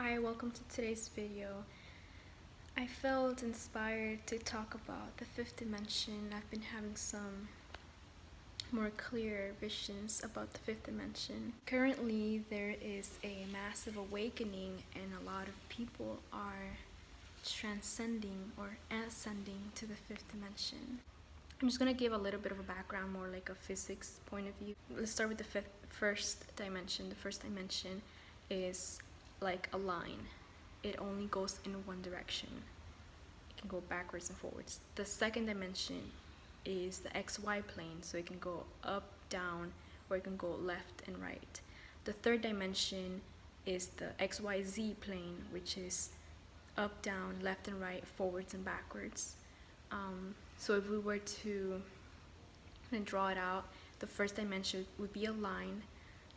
Hi, welcome to today's video. I felt inspired to talk about the fifth dimension. I've been having some more clear visions about the fifth dimension. Currently, there is a massive awakening, and a lot of people are transcending or ascending to the fifth dimension. I'm just going to give a little bit of a background, more like a physics point of view. Let's start with the first dimension. The first dimension is like a line. It only goes in one direction. It can go backwards and forwards. The second dimension is the XY plane, so it can go up, down, or it can go left and right. The third dimension is the XYZ plane, which is up, down, left and right, forwards and backwards. So if we were to draw it out, the first dimension would be a line.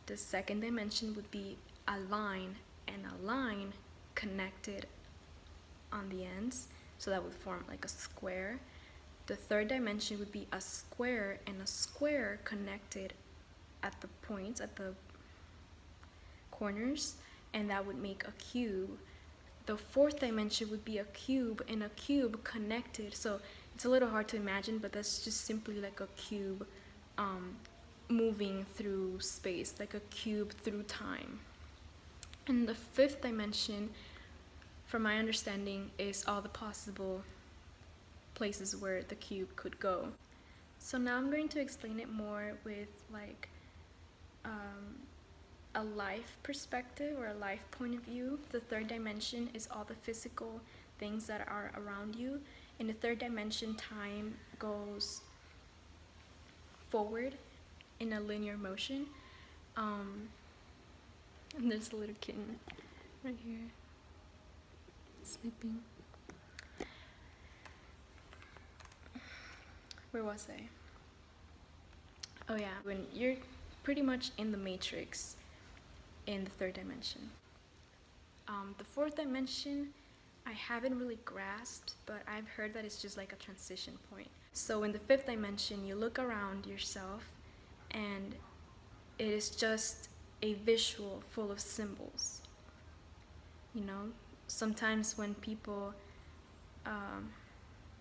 The second dimension would be a line, and a line connected on the ends, so that would form like a square. The third dimension would be a square, and a square connected at the points, at the corners, and that would make a cube. The fourth dimension would be a cube, and a cube connected. So it's a little hard to imagine, but that's just simply like a cube moving through space, like a cube through time. And the fifth dimension, from my understanding, is all the possible places where the cube could go. So now I'm going to explain it more with like a life perspective or a life point of view. The third dimension is all the physical things that are around you. In the third dimension, time goes forward in a linear motion. And there's a little kitten right here, sleeping. Where was I? Oh yeah, when you're pretty much in the matrix in the third dimension. The fourth dimension, I haven't really grasped, but I've heard that it's just like a transition point. So in the fifth dimension, you look around yourself, and it is just a visual full of symbols. You know, sometimes when people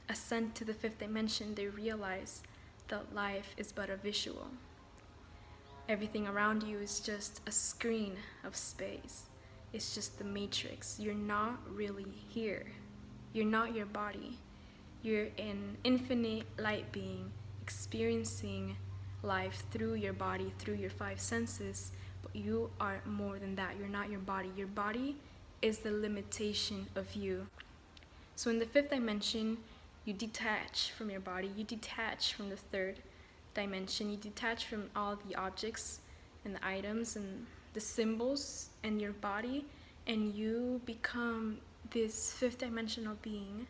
ascend to the fifth dimension, they realize that life is but a visual. Everything around you is just a screen of space. It's just the matrix. You're not really here. You're not your body. You're an infinite light being experiencing life through your body, through your five senses. But you are more than that. You're not your body. Your body is the limitation of you. So in the fifth dimension, you detach from your body. You detach from the third dimension. You detach from all the objects and the items and the symbols and your body, and you become this fifth dimensional being,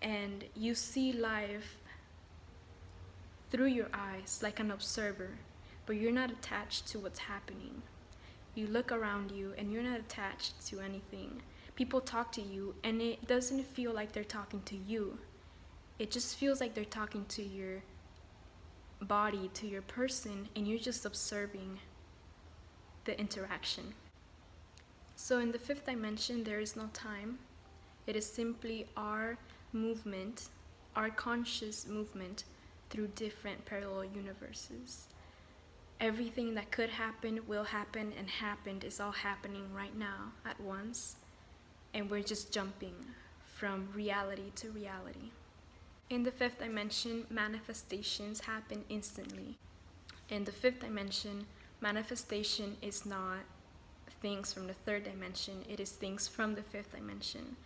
and you see life through your eyes like an observer. But you're not attached to what's happening. You look around you and you're not attached to anything. People talk to you and it doesn't feel like they're talking to you. It just feels like they're talking to your body, to your person, and you're just observing the interaction. So in the fifth dimension, there is no time. It is simply our movement, our conscious movement through different parallel universes. Everything that could happen, will happen, and happened is all happening right now at once, and we're just jumping from reality to reality. In the fifth dimension, manifestations happen instantly. In the fifth dimension, manifestation is not things from the third dimension, it is things from the fifth dimension.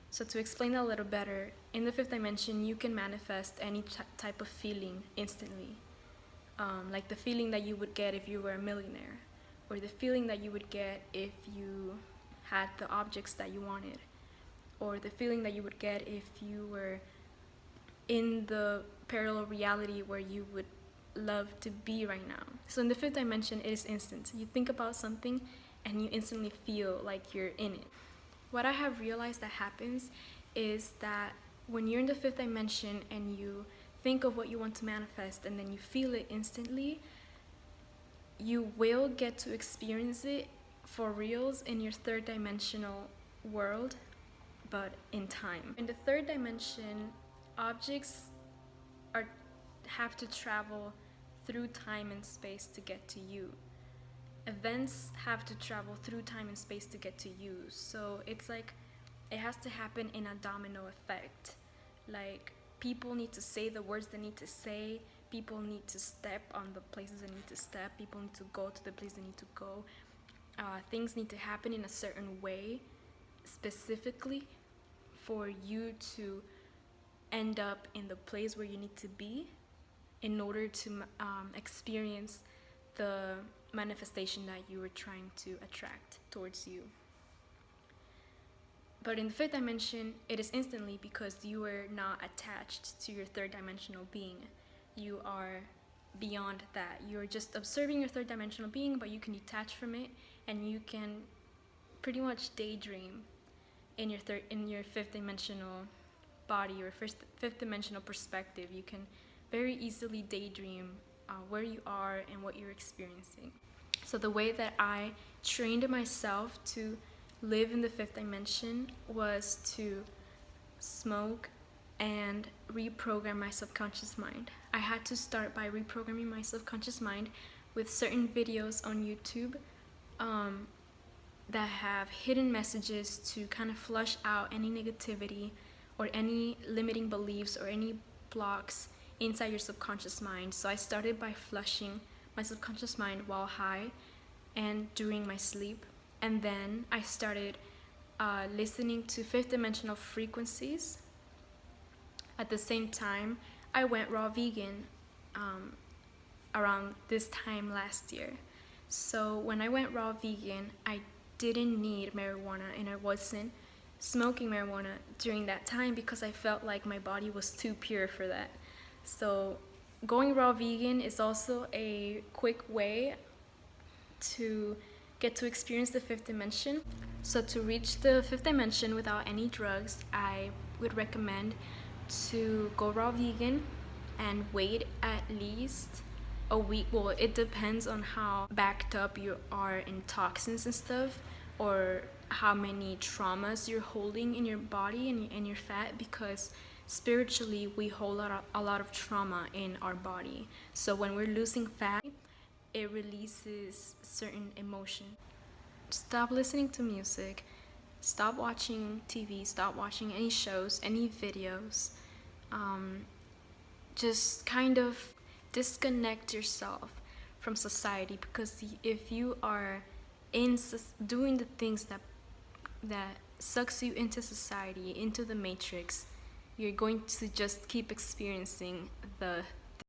So to explain that a little better, in the fifth dimension, you can manifest any type of feeling instantly. Like the feeling that you would get if you were a millionaire, or the feeling that you would get if you had the objects that you wanted, or the feeling that you would get if you were in the parallel reality where you would love to be right now. So in the fifth dimension, it is instant. You think about something and you instantly feel like you're in it. What I have realized that happens is that when you're in the fifth dimension and you think of what you want to manifest and then you feel it instantly, you will get to experience it for reals in your third dimensional world, but in time. In the third dimension, objects have to travel through time and space to get to you. Events have to travel through time and space to get to you. So it's like it has to happen in a domino effect. Like, people need to say the words they need to say, people need to step on the places they need to step, people need to go to the place they need to go. Things need to happen in a certain way specifically for you to end up in the place where you need to be in order to experience the manifestation that you were trying to attract towards you. But in the fifth dimension, it is instantly, because you are not attached to your third dimensional being. You are beyond that. You're just observing your third dimensional being, but you can detach from it, and you can pretty much daydream in your fifth dimensional body, or fifth dimensional perspective. You can very easily daydream where you are and what you're experiencing. So the way that I trained myself to live in the fifth dimension was to smoke and reprogram my subconscious mind. I had to start by reprogramming my subconscious mind with certain videos on YouTube that have hidden messages to kind of flush out any negativity or any limiting beliefs or any blocks inside your subconscious mind. So I started by flushing my subconscious mind while high and during my sleep. And then I started listening to fifth dimensional frequencies. At the same time, I went raw vegan around this time last year. So when I went raw vegan, I didn't need marijuana, and I wasn't smoking marijuana during that time because I felt like my body was too pure for that. So going raw vegan is also a quick way to get to experience the fifth dimension. So to reach the fifth dimension without any drugs, I would recommend to go raw vegan and wait at least a week. Well, it depends on how backed up you are in toxins and stuff, or how many traumas you're holding in your body and in your fat, because spiritually we hold a lot of trauma in our body. So when we're losing fat, it releases certain emotion. Stop listening to music, stop watching TV, stop watching any shows, any videos. Just kind of disconnect yourself from society, because if you are doing the things that sucks you into society, into the matrix, you're going to just keep experiencing the